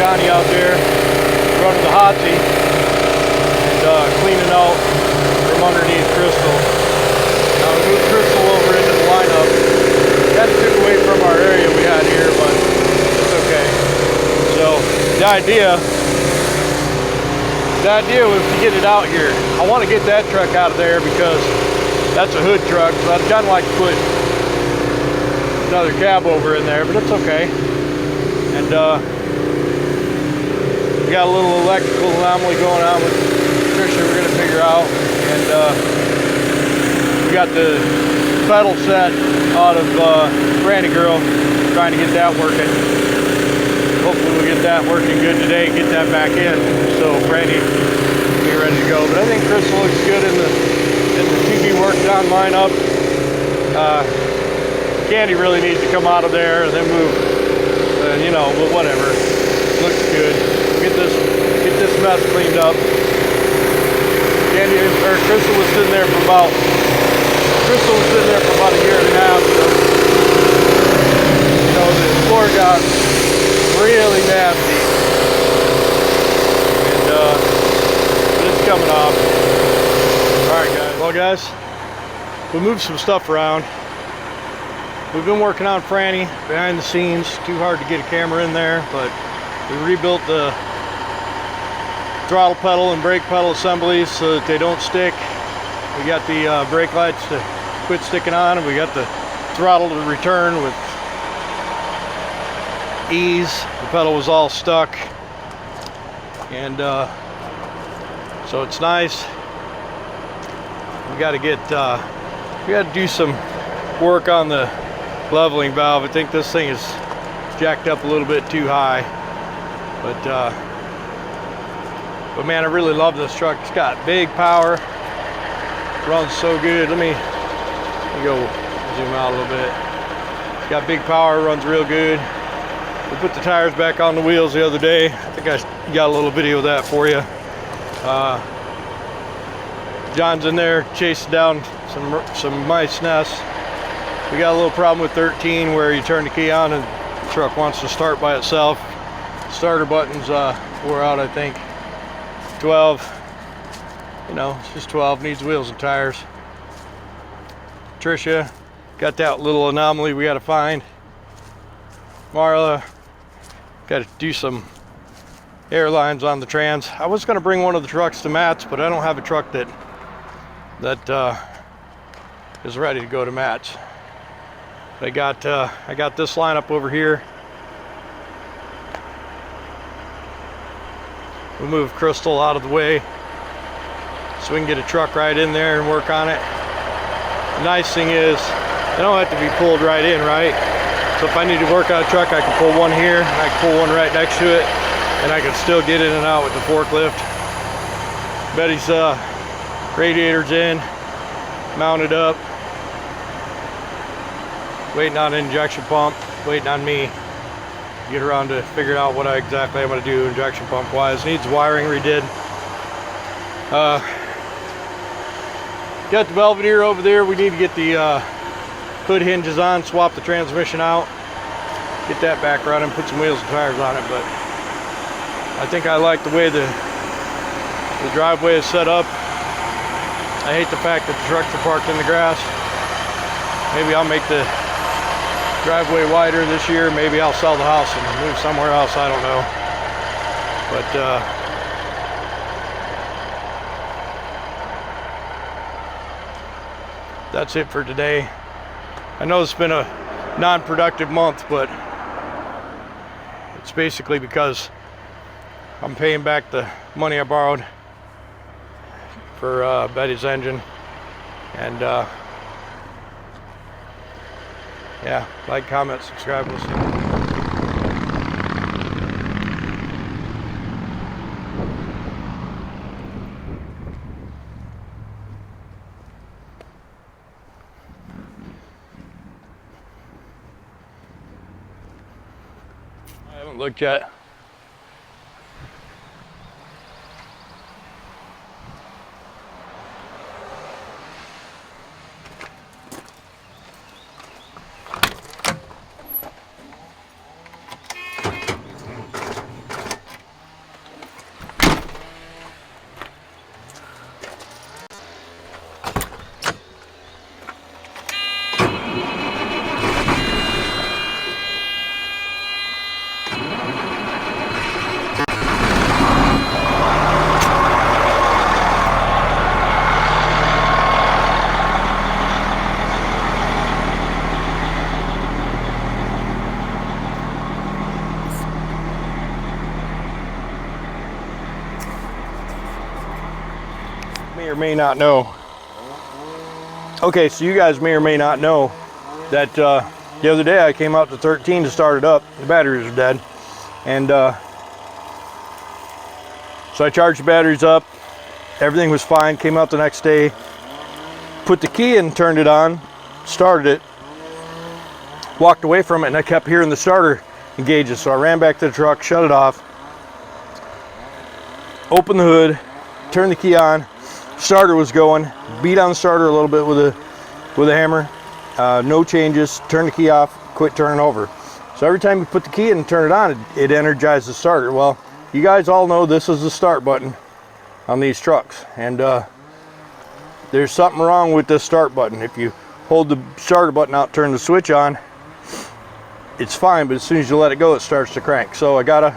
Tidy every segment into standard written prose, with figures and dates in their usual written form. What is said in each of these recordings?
Johnny out there running the hotsy and cleaning out from underneath Crystal. Now we moved Crystal over into the lineup. That took away from our area we had here, but it's okay. So the idea was to get it out here. I want to get that truck out of there because that's a hood truck, so I'd kind of like to put another cab over in there, but it's okay. And we got a little electrical anomaly going on with Trisha we're going to figure out. And we got the pedal set out of Franny girl, trying to get that working. Hopefully we'll get that working good today, get that back in, so Franny will be ready to go. But I think Crystal looks good in the TV work down lineup. Candy really needs to come out of there and then move, you know, but whatever. Looks good. Get this mess cleaned up. Crystal was sitting there for about a year and a half. So, you know, the floor got really nasty, and but it's coming off. All right, guys. Well, guys, we moved some stuff around. We've been working on Franny behind the scenes. Too hard to get a camera in there, but we rebuilt the throttle pedal and brake pedal assemblies so that they don't stick. We got the brake lights to quit sticking on, and we got the throttle to return with ease. The pedal was all stuck, and so it's nice. We got to do some work on the leveling valve. I think this thing is jacked up a little bit too high, but man, I really love this truck. It's got big power, runs so good. Let me go zoom out a little bit. It's got big power, runs real good. We put the tires back on the wheels the other day. I think I got a little video of that for you. John's in there chasing down some mice nests. We got a little problem with 13 where you turn the key on and the truck wants to start by itself. Starter buttons wore out, I think. 12, you know, it's just 12, needs wheels and tires. Trisha got that little anomaly we got to find. Marla got to do some airlines on the trans. I was going to bring one of the trucks to Matt's, but I don't have a truck that is ready to go to Matt's. I got this lineup over here. We moved Crystal out of the way so we can get a truck right in there and work on it. The nice thing is they don't have to be pulled right in, right? So if I need to work on a truck, I can pull one here, I can pull one right next to it, and I can still get in and out with the forklift. Betty's radiator's in, mounted up, waiting on an injection pump, waiting on me to get around to figure out what exactly I'm going to do injection pump wise. Needs wiring redid. Got the Belvedere over there. We need to get the hood hinges on, swap the transmission out, get that back running, put some wheels and tires on it. But I think I like the way the driveway is set up. I hate the fact that the trucks are parked in the grass. Maybe I'll make the driveway wider this year. Maybe I'll sell the house and move somewhere else. I don't know. But that's it for today. I know it's been a non-productive month, but it's basically because I'm paying back the money I borrowed for Betty's engine. And yeah, like, comment, subscribe, listen. I haven't looked yet. May or may not know. Okay, so you guys may or may not know that the other day I came out to 13 to start it up. The batteries are dead. And so I charged the batteries up. Everything was fine. Came out the next day, put the key in, turned it on, started it, walked away from it, and I kept hearing the starter engages. So I ran back to the truck, shut it off, opened the hood, turned the key on. Starter was going, beat on the starter a little bit with a hammer, no changes, turn the key off, quit turning over. So every time you put the key in and turn it on, it energizes the starter. Well, you guys all know this is the start button on these trucks, and there's something wrong with this start button. If you hold the starter button out, turn the switch on, it's fine, but as soon as you let it go, it starts to crank. So I got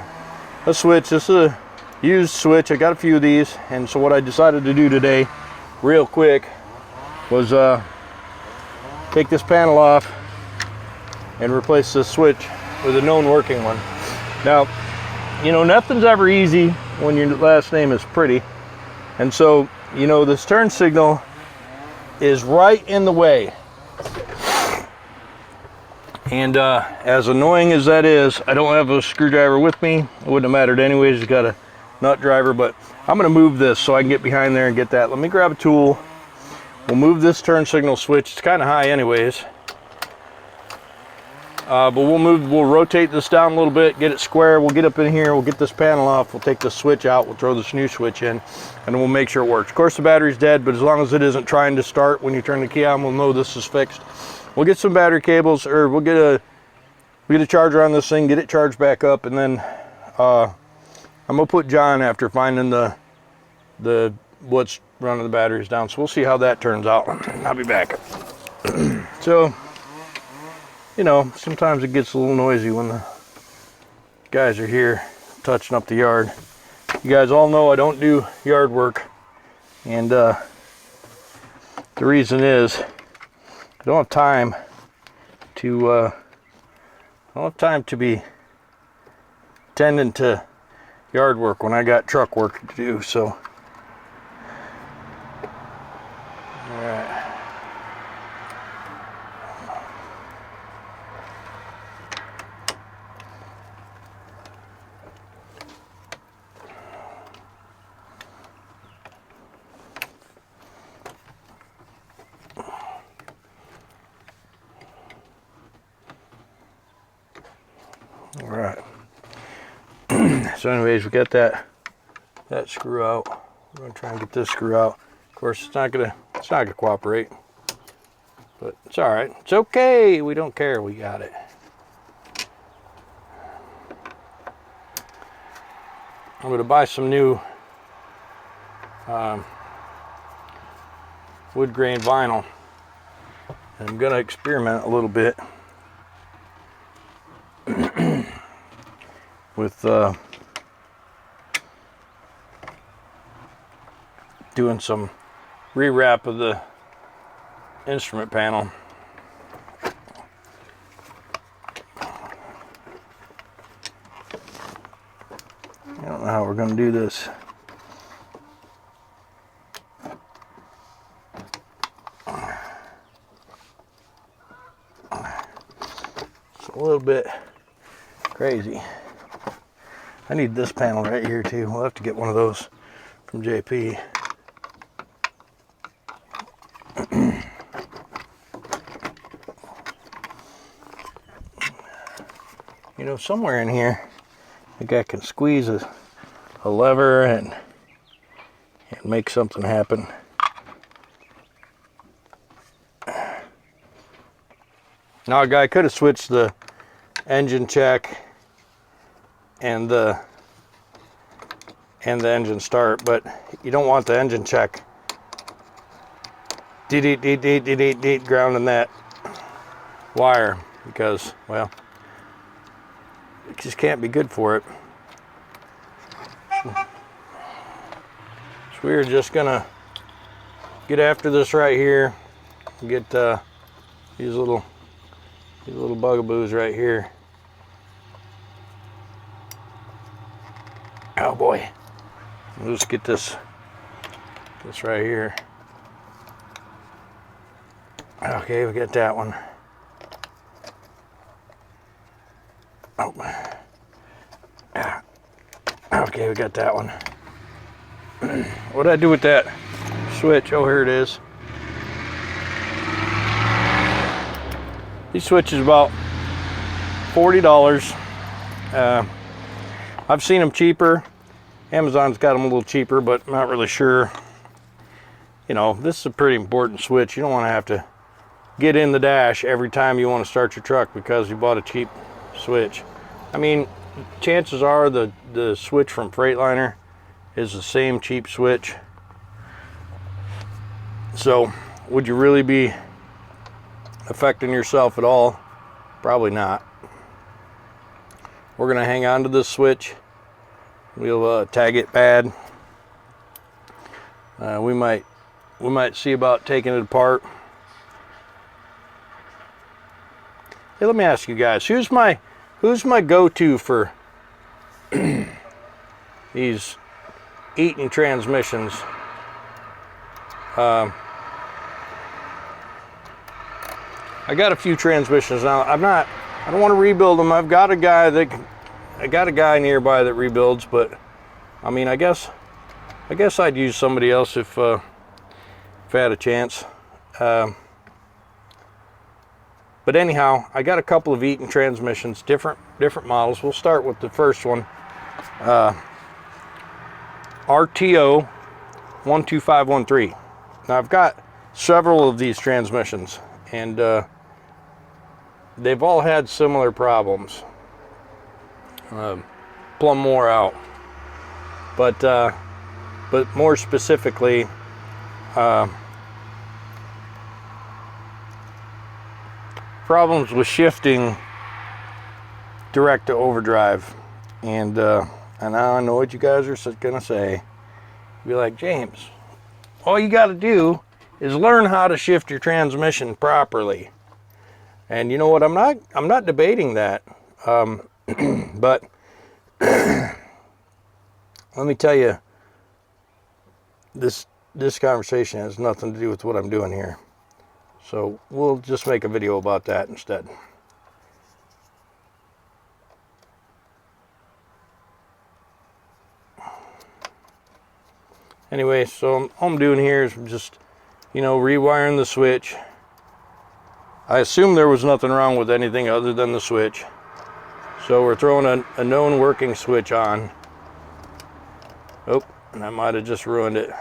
a switch. This is a used switch. I got a few of these, and so what I decided to do today real quick was take this panel off and replace this switch with a known working one. Now, you know, nothing's ever easy when your last name is Pretty, and so, you know, this turn signal is right in the way, and as annoying as that is, I don't have a screwdriver with me. It wouldn't have mattered anyways. It's got a nut driver, but I'm going to move this so I can get behind there and get that. Let me grab a tool. We'll move this turn signal switch. It's kind of high anyways, but we'll rotate this down a little bit, get it square. We'll get up in here, we'll get this panel off, we'll take the switch out, we'll throw this new switch in, and we'll make sure it works. Of course, the battery's dead, but as long as it isn't trying to start when you turn the key on, we'll know this is fixed. We'll get some battery cables, or we'll get a charger on this thing, get it charged back up, and then I'm gonna put John after finding the what's running the batteries down. So we'll see how that turns out. I'll be back. So, you know, sometimes it gets a little noisy when the guys are here touching up the yard. You guys all know I don't do yard work, and the reason is I don't have time to be tending to yard work when I got truck work to do. So, all right. All right. So anyways, we got that screw out. We're gonna try and get this screw out. Of course, it's not gonna cooperate, but it's all right. It's okay. We don't care. We got it. I'm gonna buy some new wood grain vinyl, and I'm gonna experiment a little bit with doing some rewrap of the instrument panel. I don't know how we're going to do this. It's a little bit crazy. I need this panel right here too. We'll have to get one of those from JP. You know, somewhere in here, I think I can squeeze a lever and make something happen. Now, a guy could have switched the engine check and the engine start, but you don't want the engine check grounding that wire, because, well, it just can't be good for it. So we're just gonna get after this right here. Get these little bugaboos right here. Oh boy. Let's get this right here. Okay, we got that one. Oh. Okay, we got that one. What did I do with that switch? Oh, here it is. These switches about $40. I've seen them cheaper. Amazon's got them a little cheaper, but not really sure. You know, this is a pretty important switch. You don't want to have to get in the dash every time you want to start your truck because you bought a cheap switch. I mean, chances are the switch from Freightliner is the same cheap switch. So, would you really be affecting yourself at all? Probably not. We're gonna hang on to this switch. We'll tag it bad. We might see about taking it apart. Hey, let me ask you guys, who's my go-to for these Eaton transmissions? I got a few transmissions now. I don't want to rebuild them. I've got a guy nearby that rebuilds, but I mean, I guess I'd use somebody else if I had a chance. But anyhow, I got a couple of Eaton transmissions, different models. We'll start with the first one, RTO 12513. Now I've got several of these transmissions, and they've all had similar problems. Plumb more out, but more specifically, problems with shifting direct to overdrive. And I know what you guys are gonna say. Be like, James, all you got to do is learn how to shift your transmission properly. And you know what? I'm not debating that. But let me tell you, this conversation has nothing to do with what I'm doing here. So we'll just make a video about that instead. Anyway, so all I'm doing here is just, you know, rewiring the switch. I assume there was nothing wrong with anything other than the switch. So we're throwing a known working switch on. Oh, and I might have just ruined it.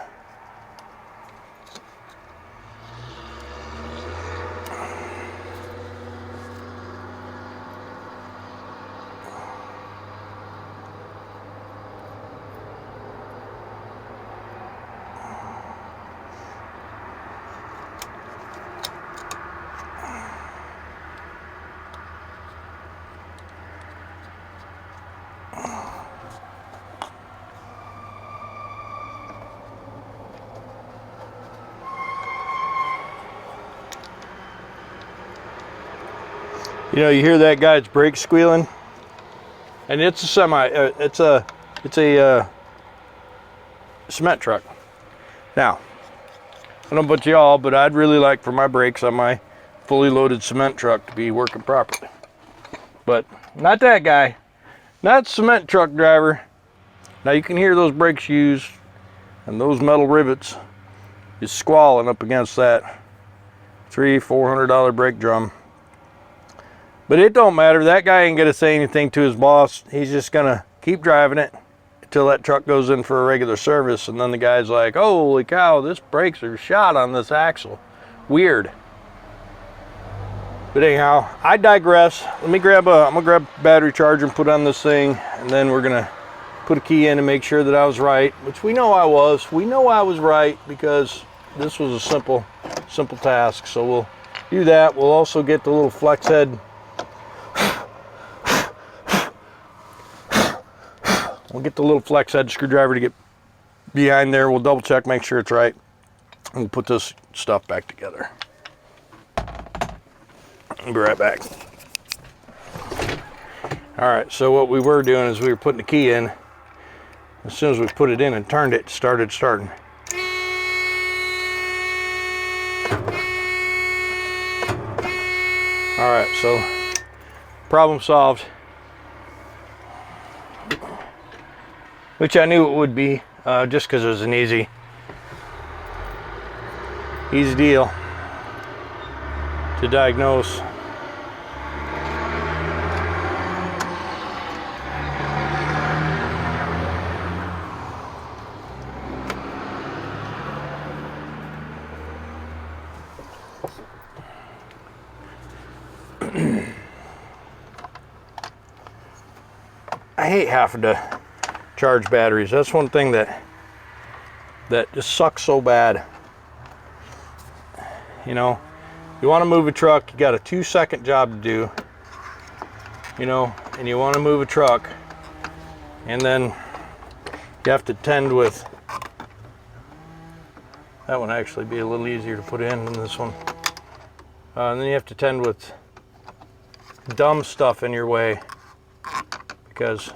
You know, you hear that guy's brake squealing, and it's a cement truck. Now, I don't know about y'all, but I'd really like for my brakes on my fully loaded cement truck to be working properly. But not that guy, not cement truck driver. Now you can hear those brake shoes and those metal rivets is squalling up against that $300-400 brake drum. But it don't matter. That guy ain't gonna say anything to his boss. He's just gonna keep driving it until that truck goes in for a regular service, and then the guy's like, holy cow, this brakes are shot on this axle. Weird. But anyhow, I digress. Let me I'm gonna grab a battery charger and put on this thing, and then we're gonna put a key in to make sure that I was right, which we know I was. We know I was right because this was a simple task. So we'll do that. We'll also get the little flex head We'll get the little flex head screwdriver to get behind there. We'll double check, make sure it's right. And we'll put this stuff back together. I'll be right back. All right, so what we were doing is we were putting the key in. As soon as we put it in and turned it, starting. All right, so problem solved. Which I knew it would be, just because it was an easy deal to diagnose. I hate having to charge batteries. That's one thing that just sucks so bad. You know, you want to move a truck, you got a 2-second job to do, you know, and you want to move a truck, and then you have to tend with, that one actually be a little easier to put in than this one. And then you have to tend with dumb stuff in your way, because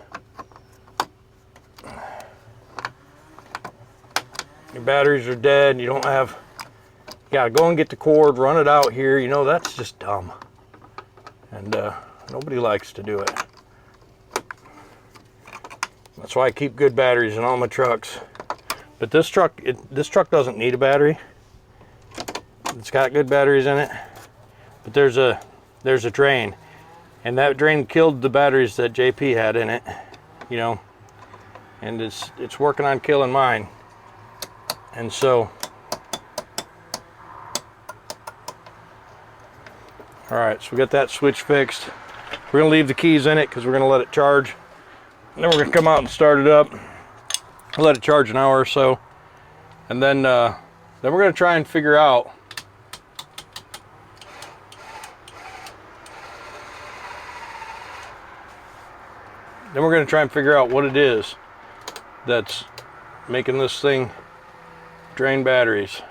your batteries are dead, you don't have, you gotta go and get the cord, run it out here, you know, that's just dumb. And nobody likes to do it. That's why I keep good batteries in all my trucks. But this truck doesn't need a battery. It's got good batteries in it. But there's a drain. And that drain killed the batteries that JP had in it, you know. And it's working on killing mine. And so, all right, so we got that switch fixed. We're gonna leave the keys in it because we're gonna let it charge. And then we're gonna come out and start it up. Let it charge an hour or so. And then we're gonna try and figure out what it is that's making this thing drain batteries.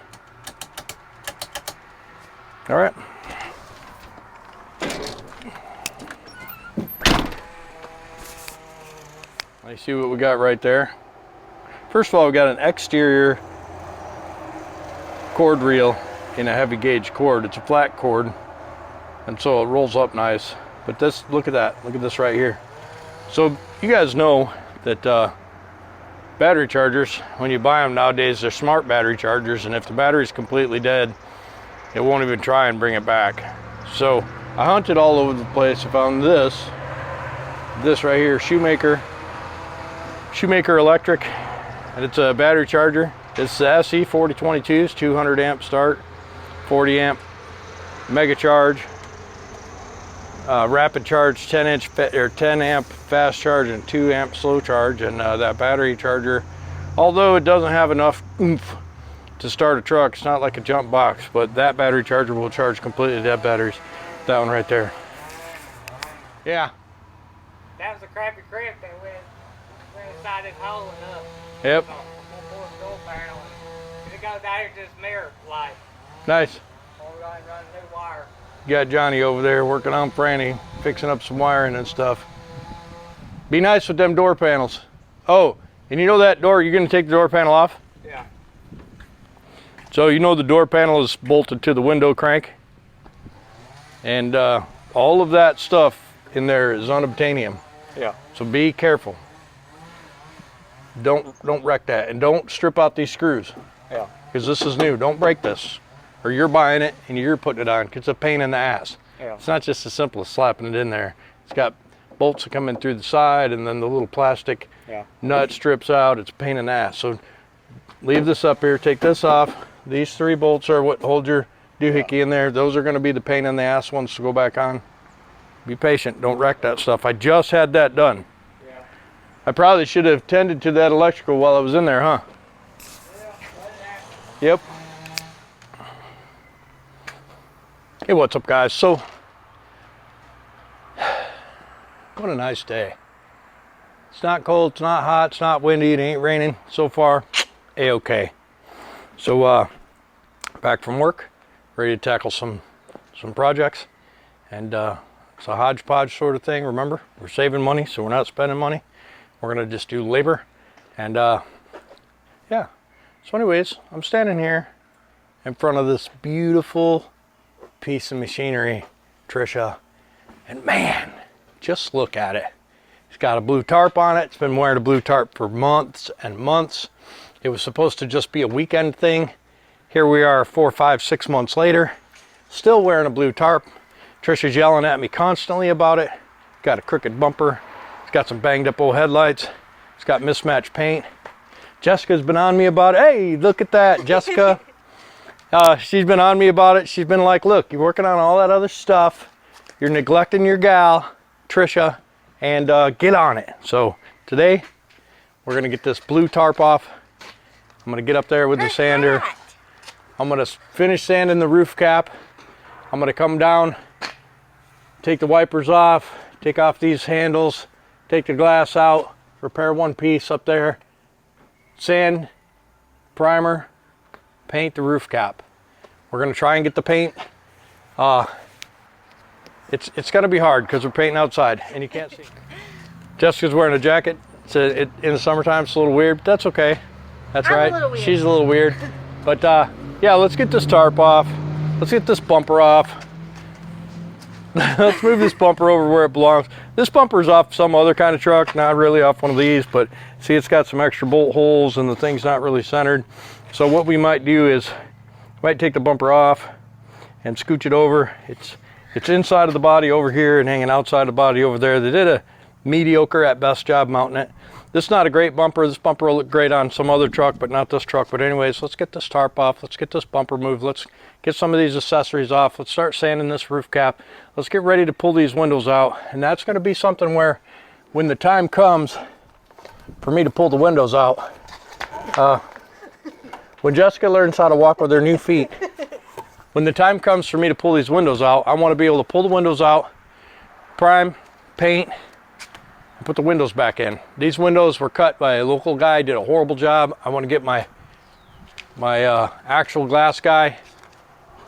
All right. You see what we got right there? First of all, we got an exterior cord reel in a heavy gauge cord. It's a flat cord, and so it rolls up nice. But this, look at that. Look at this right here. So you guys know that battery chargers, when you buy them nowadays, they're smart battery chargers, and if the battery's completely dead, it won't even try and bring it back. So I hunted all over the place. I found this right here, Shoemaker Electric, and it's a battery charger. It's the SE4022's 200 amp start, 40 amp mega charge, rapid charge, 10 amp fast charge and 2 amp slow charge. And that battery charger, although it doesn't have enough oomph to start a truck, it's not like a jump box, but that battery charger will charge completely dead batteries. That one right there. Yeah. That was a crappy creek that went inside this hole and up. Yep. Door panel. It goes out here to this mirror light. Nice. Or we're going to run a new wire. Got Johnny over there working on Franny, fixing up some wiring and stuff. Be nice with them door panels. Oh, and you know that door, you're gonna take the door panel off? Yeah. So you know the door panel is bolted to the window crank? And all of that stuff in there is unobtainium. Yeah. So be careful. Don't wreck that, and don't strip out these screws. Yeah. Because this is new. Don't break this, or you're buying it and you're putting it on. It's a pain in the ass. Yeah. It's not just as simple as slapping it in there. It's got bolts that come in through the side, and then the little plastic nut strips out. It's a pain in the ass. So leave this up here. Take this off. These 3 bolts are what hold your doohickey in there. Those are going to be the pain in the ass ones to go back on. Be patient. Don't wreck that stuff. I just had that done. I probably should have tended to that electrical while I was in there, huh? Yep. Hey, what's up, guys? So, what a nice day. It's not cold, it's not hot, it's not windy, it ain't raining. So far, a-okay. So back from work, ready to tackle some projects. And it's a hodgepodge sort of thing. Remember, we're saving money, so we're not spending money. We're gonna just do labor. And yeah. So anyways, I'm standing here in front of this beautiful piece of machinery, Trisha. And man, just look at it. It's got a blue tarp on it. It's been wearing a blue tarp for months and months. It was supposed to just be a weekend thing. Here we are 4, 5, 6 months later, still wearing a blue tarp. Trisha's yelling at me constantly about it. Got a crooked bumper. It's got some banged up old headlights. It's got mismatched paint. Jessica's been on me about it. Hey, look at that, Jessica. She's been on me about it. She's been like, look, you're working on all that other stuff. You're neglecting your gal, Trisha, and get on it. So today, we're gonna get this blue tarp off. I'm gonna get up there with the sander. I'm gonna finish sanding the roof cap. I'm gonna come down, take the wipers off, take off these handles, take the glass out, repair one piece up there, sand, primer, paint the roof cap. We're gonna try and get the paint. It's gonna be hard because we're painting outside and you can't see. Jessica's wearing a jacket. In the summertime it's a little weird, but that's okay. That's right. She's a little weird. But yeah, let's get this tarp off. Let's get this bumper off. Let's move this bumper over where it belongs. This bumper's off some other kind of truck, not really off one of these, but see, it's got some extra bolt holes and the thing's not really centered. So what we might do is, might take the bumper off and scooch it over. It's inside of the body over here and hanging outside the body over there. They did a mediocre at best job mounting it. This is not a great bumper. This bumper will look great on some other truck, but not this truck. But anyways, let's get this tarp off. Let's get this bumper moved. Let's get some of these accessories off. Let's start sanding this roof cap. Let's get ready to pull these windows out. And that's going to be something where when the time comes for me to pull the windows out, when Jessica learns how to walk with her new feet, when the time comes for me to pull these windows out, I want to be able to pull the windows out, prime, paint, and put the windows back in. These windows were cut by a local guy, did a horrible job. I want to get my actual glass guy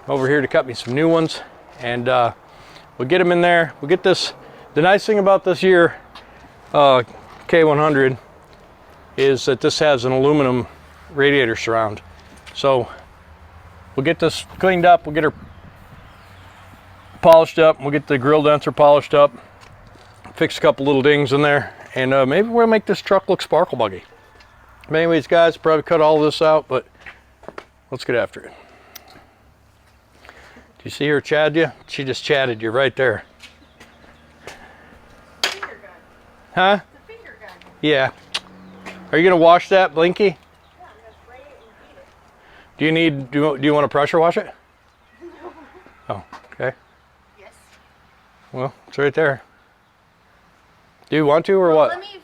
over here to cut me some new ones, and we'll get them in there. We'll get this. The nice thing about this year K100 is that this has an aluminum radiator surround. So we'll get this cleaned up, we'll get her polished up, we'll get the grill denter polished up, fix a couple little dings in there, and maybe we'll make this truck look sparkle buggy. But anyways, guys, probably cut all this out, but let's get after it. Do you see her chad you? She just chatted you right there. Finger gun. Huh? It's a finger gun. Yeah. Are you gonna wash that, Blinky? Yeah, I'm gonna spray it and heat it. Do you want to pressure wash it? Oh, okay. Yes. Well, it's right there. Do you want to or what? Let me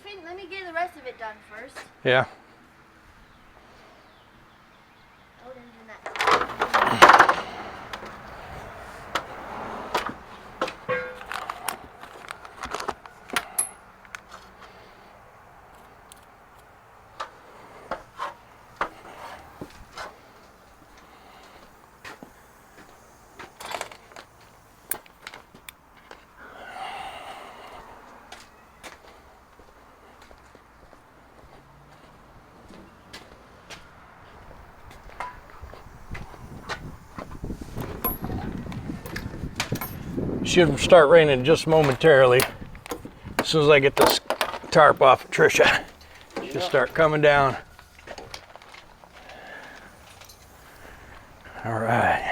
get the rest of it done first. Yeah. Oh, then that. Should start raining just momentarily. As soon as I get this tarp off of Trisha, should start coming down. All right.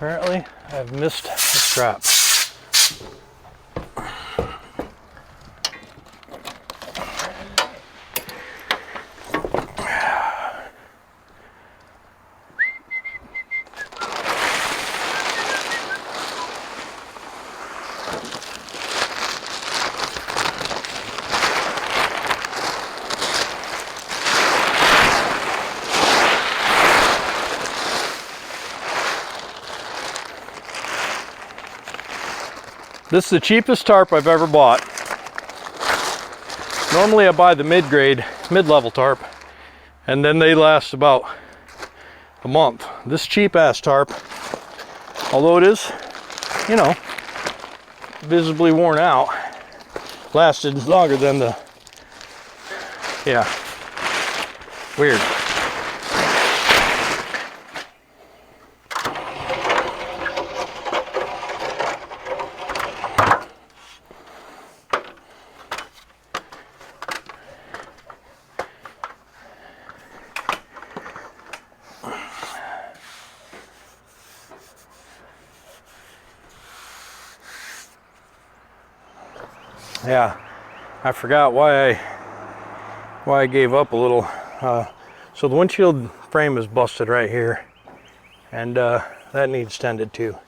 Apparently, I've missed the strap. This is the cheapest tarp I've ever bought. Normally I buy the mid-level tarp, and then they last about a month. This cheap ass tarp, although it is, you know, visibly worn out, lasted longer than the, yeah, weird. Yeah, I forgot why I gave up a little. So the windshield frame is busted right here, and that needs tended too.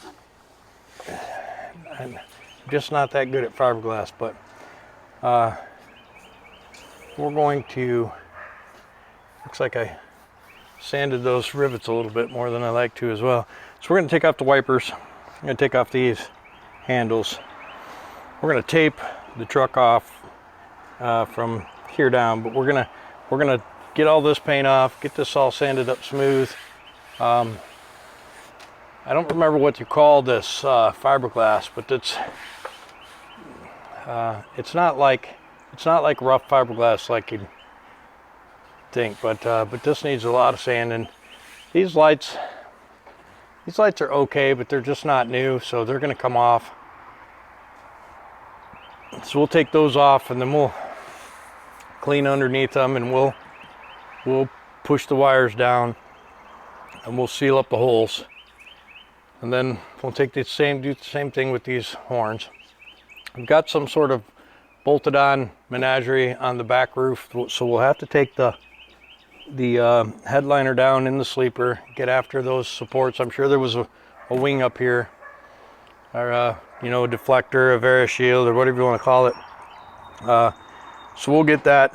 I'm just not that good at fiberglass, but we're going to, looks like I sanded those rivets a little bit more than I like to as well. So we're going to take off the wipers. I'm going to take off these handles. We're going to tape the truck off from here down, but we're gonna get all this paint off, get this all sanded up smooth. I don't remember what you call this fiberglass, but it's not like rough fiberglass like you'd think, but this needs a lot of sanding. These lights are okay, but they're just not new, so they're gonna come off. So we'll take those off, and then we'll clean underneath them, and we'll push the wires down, and we'll seal up the holes, and then we'll take do the same thing with these horns. I've got some sort of bolted on menagerie on the back roof, so we'll have to take the headliner down in the sleeper, get after those supports. I'm sure there was a wing up here, or you know, a deflector, a Various shield, or whatever you want to call it. So we'll get that.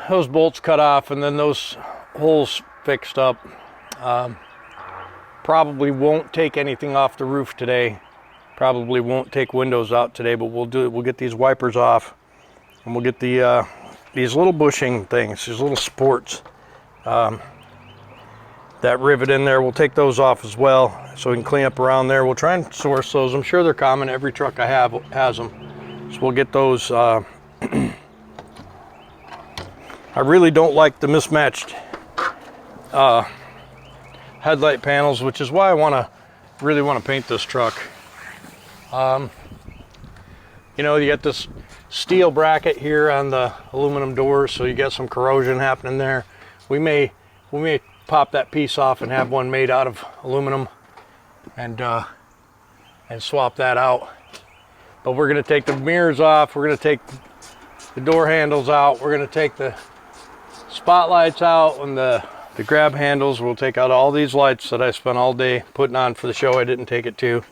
Those bolts cut off, and then those holes fixed up. Probably won't take anything off the roof today. Probably won't take windows out today, but we'll do it. We'll get these wipers off, and we'll get these little bushing things, these little supports. That rivet in there, we'll take those off as well, so we can clean up around there. We'll try and source those. I'm sure they're common. Every truck I have has them. So we'll get those. I really don't like the mismatched headlight panels, which is why I really want to paint this truck. You know, you got this steel bracket here on the aluminum doors, so you got some corrosion happening there. We may pop that piece off and have one made out of aluminum, and swap that out. But we're going to take the mirrors off, we're going to take the door handles out, we're going to take the spotlights out, and the grab handles. We'll take out all these lights that I spent all day putting on for the show I didn't take it to.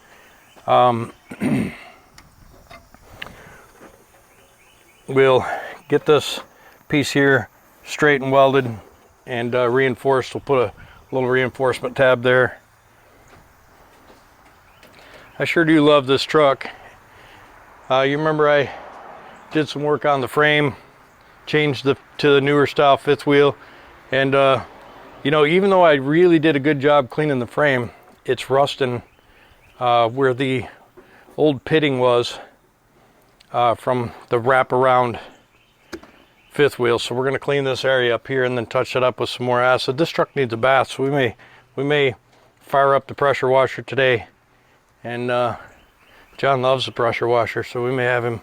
We'll get this piece here straight and welded and reinforced. We'll put a little reinforcement tab there. I sure do love this truck. You remember I did some work on the frame, changed to the newer style fifth wheel, and you know, even though I really did a good job cleaning the frame, it's rusting where the old pitting was from the wraparound fifth wheel. So we're going to clean this area up here and then touch it up with some more acid. This truck needs a bath, so we may fire up the pressure washer today, and John loves the pressure washer, so we may have him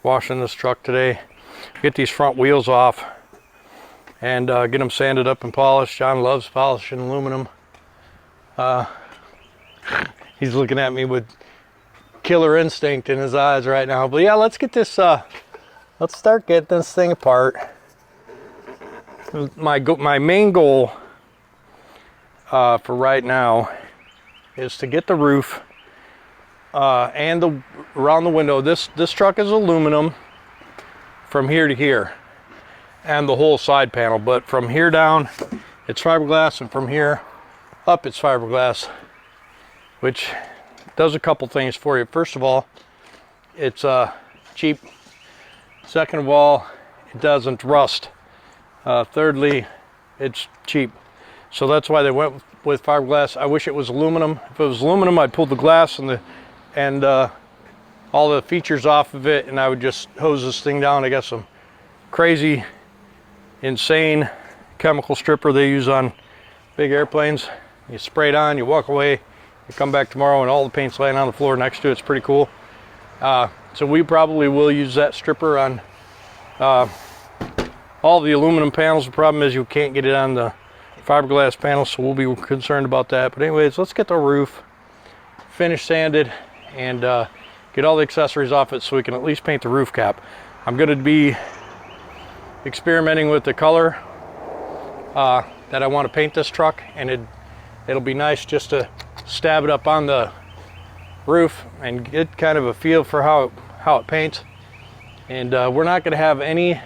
washing this truck today. Get these front wheels off and get them sanded up and polished. John loves polishing aluminum. He's looking at me with killer instinct in his eyes right now. But yeah, let's get this, let's start getting this thing apart. My main goal for right now is to get the roof and around the window. This truck is aluminum from here to here, and the whole side panel, but from here down it's fiberglass, and from here up it's fiberglass, which does a couple things for you. First of all, it's cheap. Second of all, it doesn't rust. Thirdly, it's cheap. So that's why they went with fiberglass. I wish it was aluminum. If it was aluminum, I'd pull the glass and all the features off of it, and I would just hose this thing down. I got some crazy, insane chemical stripper they use on big airplanes. You spray it on, you walk away, you come back tomorrow, and all the paint's laying on the floor next to it. It's pretty cool. So we probably will use that stripper on all the aluminum panels. The problem is you can't get it on the fiberglass panels, so we'll be concerned about that. But anyways, let's get the roof finished, sanded, and get all the accessories off it so we can at least paint the roof cap. I'm going to be experimenting with the color that I want to paint this truck, and it'll be nice just to stab it up on the roof and get kind of a feel for how it paints. And we're not going to have any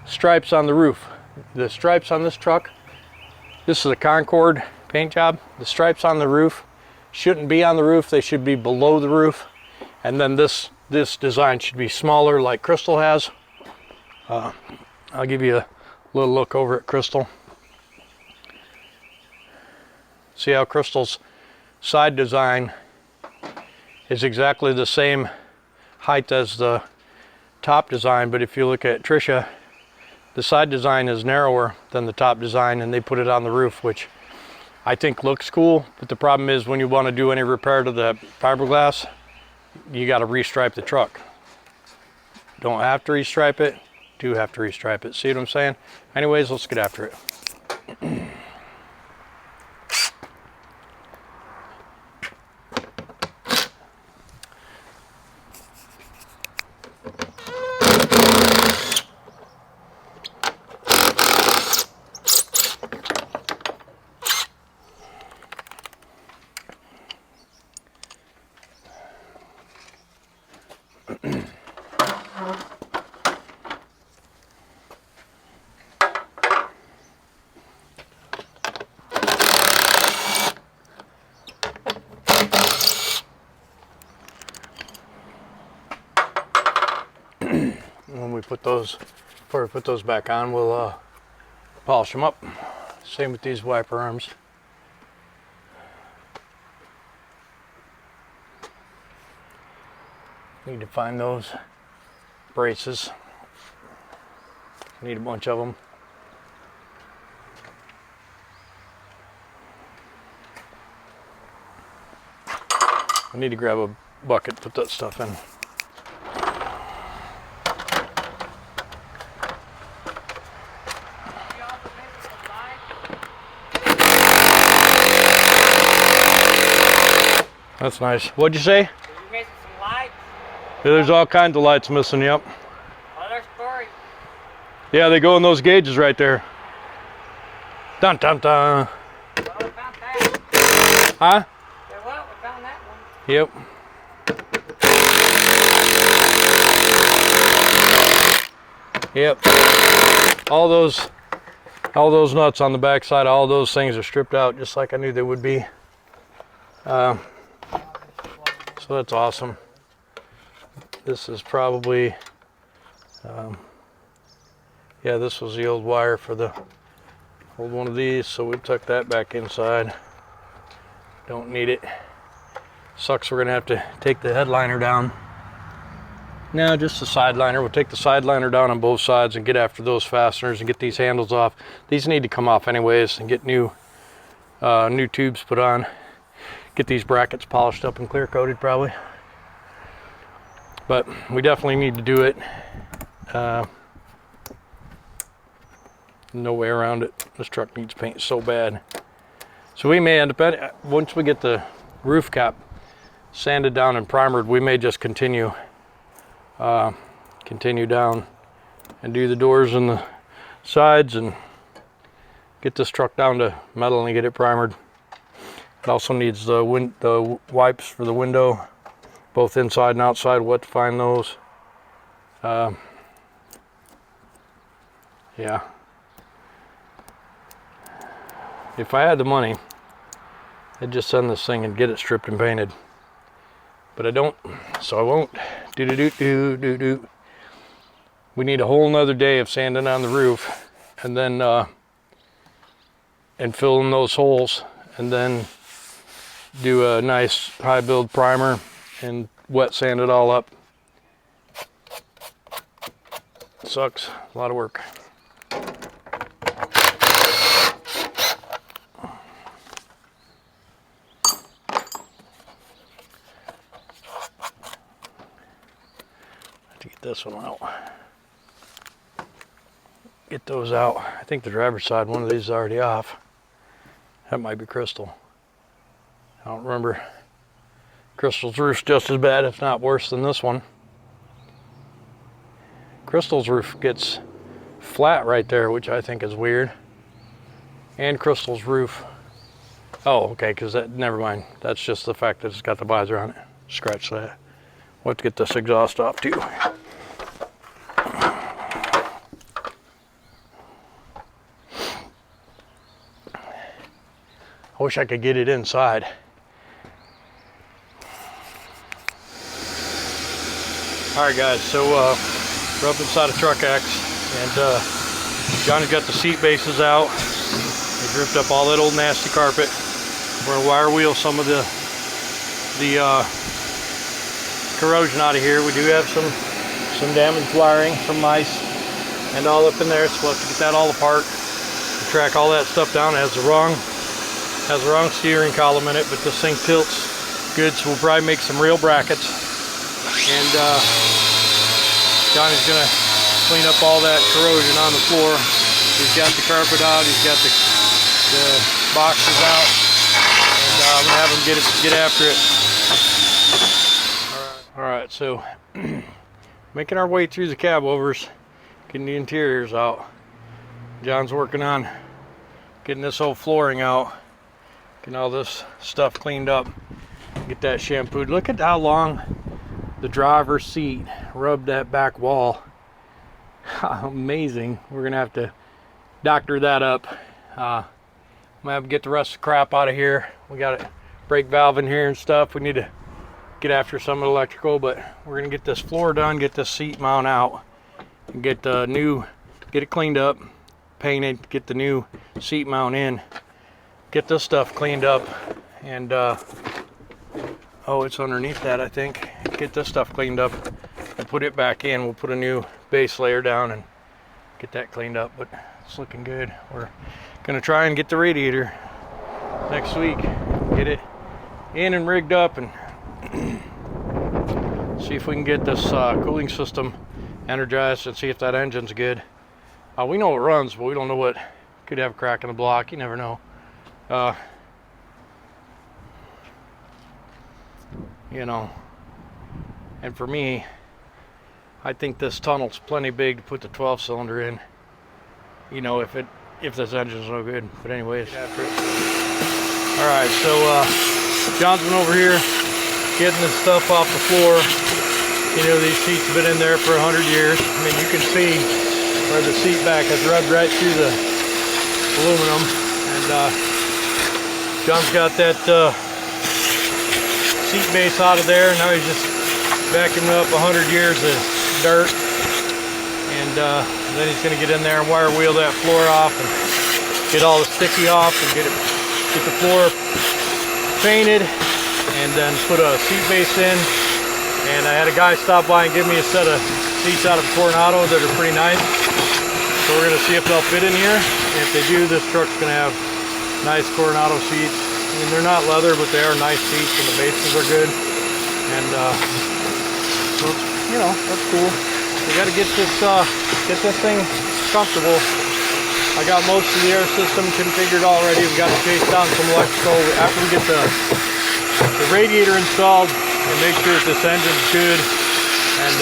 stripes on the roof. The stripes on this truck, this is a Concord paint job. The stripes on the roof shouldn't be on the roof. They should be below the roof. And then this design should be smaller, like Crystal has. I'll give you a little look over at Crystal. See how Crystal's side design is exactly the same height as the top design, but if you look at Trisha, the side design is narrower than the top design, and they put it on the roof, which I think looks cool. But the problem is when you want to do any repair to the fiberglass, you got to restripe the truck. Don't have to restripe it, do have to restripe it. See what I'm saying? Anyways, let's get after it. When we put those, before we put those back on, we'll polish them up. Same with these wiper arms. Need to find those braces. Need a bunch of them. I need to grab a bucket, put that stuff in. That's nice. What'd you say? You missing some lights? Yeah, there's all kinds of lights missing, yep. Oh, there's 3. Yeah, they go in those gauges right there. Dun dun dun. Well, we found that. Huh? Yeah, well, we found that one. Yep. Yep. All those nuts on the back side, all those things are stripped out just like I knew they would be. So that's awesome. This is probably, yeah, this was the old wire for the old one of these, so we took that back inside. Don't need it. Sucks we're gonna have to take the headliner down. No, just the side liner. We'll take the side liner down on both sides and get after those fasteners and get these handles off. These need to come off anyways and get new tubes put on. Get these brackets polished up and clear coated probably. But we definitely need to do it. No way around it. This truck needs paint so bad. So we may end up, once we get the roof cap sanded down and primered, we may just continue down and do the doors and the sides and get this truck down to metal and get it primered. It also needs the wipes for the window, both inside and outside. What to find those? Yeah. if I had the money, I'd just send this thing and get it stripped and painted. But I don't, so I won't. Do. We need a whole nother day of sanding on the roof, and then and fill in those holes, and then do a nice high build primer and wet sand it all up. Sucks, a lot of work. To get this one out. Get those out. I think the driver's side, one of these is already off. That might be Crystal. I don't remember. Crystal's roof's just as bad, if not worse, than this one. Crystal's roof gets flat right there, which I think is weird. And Crystal's roof. Oh, okay, because that, never mind. That's just the fact that it's got the visor on it. Scratch that. We'll have to get this exhaust off too. I wish I could get it inside. All right, guys, so we're up inside a truck X, and Johnny's got the seat bases out. They dripped up all that old nasty carpet. We're gonna wire wheel some of the corrosion out of here. We do have some damaged wiring, some mice, and all up in there, so we'll have to get that all apart. We'll track all that stuff down. It has the wrong steering column in it, but this thing tilts good, so we'll probably make some real brackets. And Johnny's gonna clean up all that corrosion on the floor. He's got the carpet out, he's got the boxes out, and I'm gonna have him get after it. All right, so making our way through the cab overs, getting the interiors out. John's working on getting this whole flooring out, getting all this stuff cleaned up, get that shampooed. Look at how long the driver's seat rubbed that back wall. Amazing. We're gonna have to doctor that up. I'm gonna have to get the rest of the crap out of here. We got a brake valve in here and stuff. We need to get after some of the electrical, but we're gonna get this floor done, get this seat mount out, and get it cleaned up, painted, get the new seat mount in, get this stuff cleaned up, and oh, it's underneath that, I think. Get this stuff cleaned up and put it back in. We'll put a new base layer down and get that cleaned up, but it's looking good. We're gonna try and get the radiator next week, get it in and rigged up, and see if we can get this cooling system energized and see if that engine's good. We know it runs, but we don't know what could have a crack in the block. You never know. You know, and for me, I think this tunnel's plenty big to put the 12-cylinder in. You know, if this engine's no good. But anyways, after it. All right, so John's been over here getting this stuff off the floor. You know, these seats have been in there for 100 years. I mean, you can see where the seat back has rubbed right through the aluminum. And John's got that seat base out of there. Now he's just vacuuming up 100 years of dirt. And then he's going to get in there and wire wheel that floor off and get all the sticky off and get the floor painted, and then put a seat base in. And I had a guy stop by and give me a set of seats out of Coronado that are pretty nice. So we're going to see if they'll fit in here. If they do, this truck's going to have nice Coronado seats. I mean, they're not leather, but they are nice seats, and the bases are good. And so, you know, that's cool. We got to get this thing comfortable. I got most of the air system configured already. We got to chase down some electrical after we get the radiator installed and make sure that this engine's good, and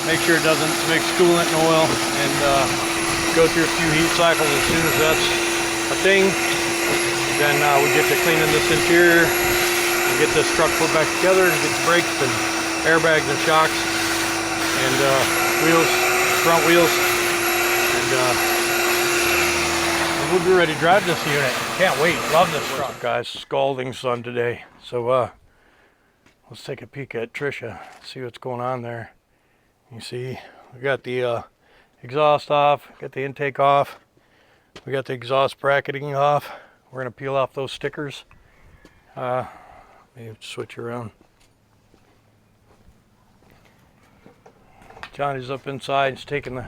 make sure it doesn't mix coolant and oil, and go through a few heat cycles. As soon as that's a thing, then we get to cleaning this interior and get this truck put back together and get the brakes and airbags and shocks and wheels, front wheels, and we'll be ready to drive this unit. Can't wait. Love this truck. Guys, scalding sun today. So let's take a peek at Trisha, see what's going on there. You see, we got the exhaust off, got the intake off, we got the exhaust bracketing off. We're gonna peel off those stickers. Maybe switch around. Johnny's up inside. He's taking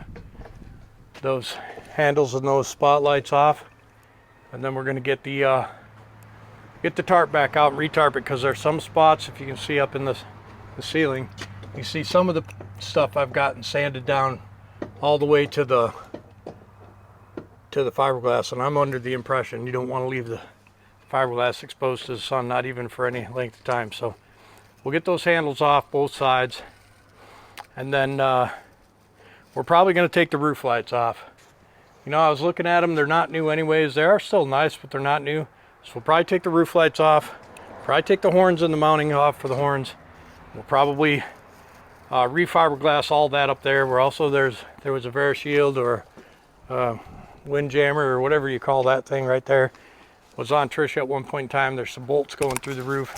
those handles and those spotlights off, and then we're gonna get the tarp back out and retarp it, because there's some spots, if you can see up in the ceiling, you see some of the stuff I've gotten sanded down all the way to the fiberglass, and I'm under the impression you don't want to leave the fiberglass exposed to the sun, not even for any length of time. So we'll get those handles off both sides, and then we're probably going to take the roof lights off. You know, I was looking at them, they're not new anyways. They are still nice, but they're not new. So we'll probably take the roof lights off, probably take the horns and the mounting off for the horns. We'll probably refiberglass all that up there. Where also there was a Shield or wind jammer or whatever you call that thing right there. Was on Trisha at one point in time. There's some bolts going through the roof,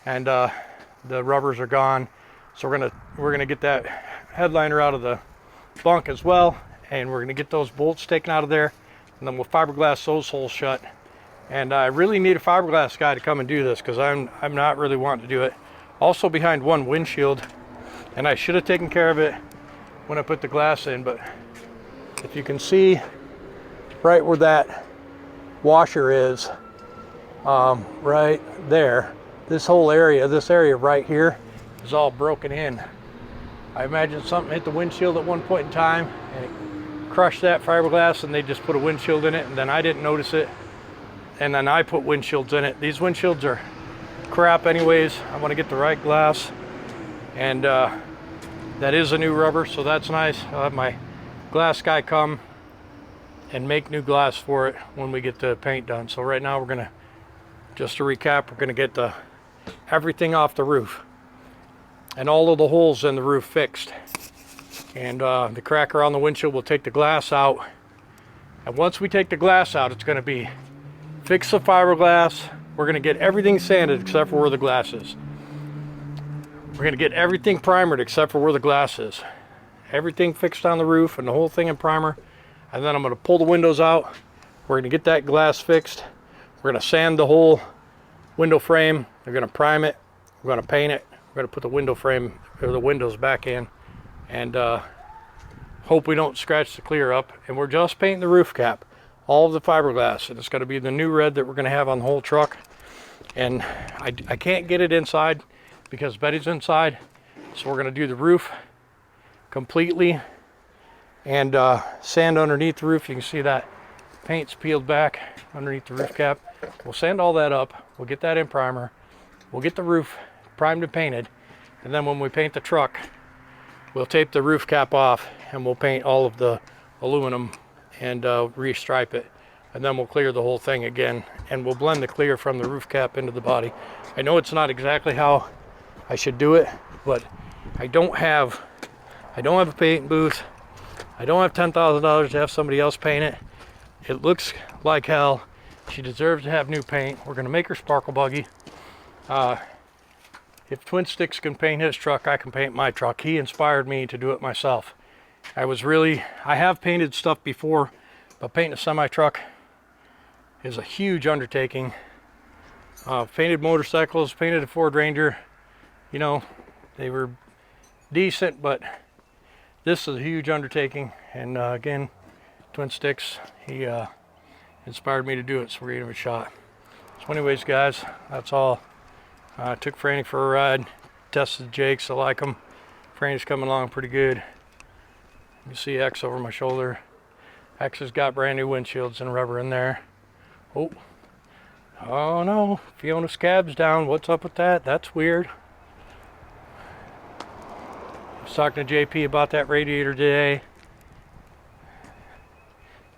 and the rubbers are gone. So we're gonna get that headliner out of the bunk as well, and we're gonna get those bolts taken out of there, and then we'll fiberglass those holes shut. And I really need a fiberglass guy to come and do this, because I'm not really wanting to do it. Also behind one windshield, and I should have taken care of it when I put the glass in, but if you can see right where that washer is, right there, this whole area, this area right here is all broken in. I imagine something hit the windshield at one point in time and it crushed that fiberglass, and they just put a windshield in it, and then I didn't notice it, and then I put windshields in it. These windshields are crap anyways. I want to get the right glass, and that is a new rubber, so that's nice. I'll have my glass guy come and make new glass for it when we get the paint done. So right now we're gonna, just to recap, we're gonna get everything off the roof and all of the holes in the roof fixed, and the cracker on the windshield. We'll take the glass out, and once we take the glass out, it's gonna be fix the fiberglass. We're gonna get everything sanded except for where the glass is. We're gonna get everything primered except for where the glass is. Everything fixed on the roof and the whole thing in primer. And then I'm gonna pull the windows out. We're gonna get that glass fixed. We're gonna sand the whole window frame. We're gonna prime it. We're gonna paint it. We're gonna put the window frame or the windows back in, and hope we don't scratch the clear up. And we're just painting the roof cap, all of the fiberglass, and it's gonna be the new red that we're gonna have on the whole truck. And I can't get it inside because Betty's inside, so we're gonna do the roof completely and sand underneath the roof. You can see that paint's peeled back underneath the roof cap. We'll sand all that up. We'll get that in primer. We'll get the roof primed and painted, and then when we paint the truck, we'll tape the roof cap off, and we'll paint all of the aluminum and restripe it, and then we'll clear the whole thing again, and we'll blend the clear from the roof cap into the body. I know it's not exactly how I should do it, but I don't have a paint booth. I don't have $10,000 to have somebody else paint it. It looks like hell. She deserves to have new paint. We're gonna make her sparkle buggy. If Twin Sticks can paint his truck, I can paint my truck. He inspired me to do it myself. I have painted stuff before, but painting a semi-truck is a huge undertaking. Painted motorcycles, painted a Ford Ranger. You know, they were decent, but this is a huge undertaking. And again, Twin Sticks, he inspired me to do it, so we're gonna give it a shot. So anyways, guys, that's all. I took Franny for a ride, tested the Jakes. I like them. Franny's coming along pretty good. You see X over my shoulder. X has got brand new windshields and rubber in there. Oh no, Fiona's cab's down. What's up with that? That's weird. I was talking to JP about that radiator today.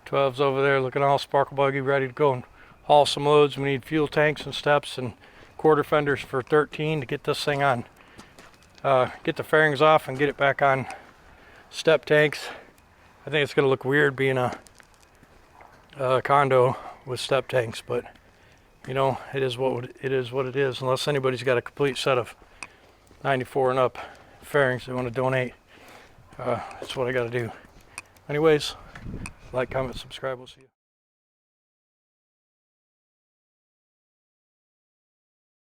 12's over there looking all sparkle buggy, ready to go and haul some loads. We need fuel tanks and steps and quarter fenders for 13 to get this thing on, get the fairings off and get it back on step tanks. I think it's going to look weird being a condo with step tanks, but you know, it is what it is. Unless anybody's got a complete set of 94 and up fairings they want to donate, that's what I got to do. Anyways, like, comment, subscribe. We'll see you.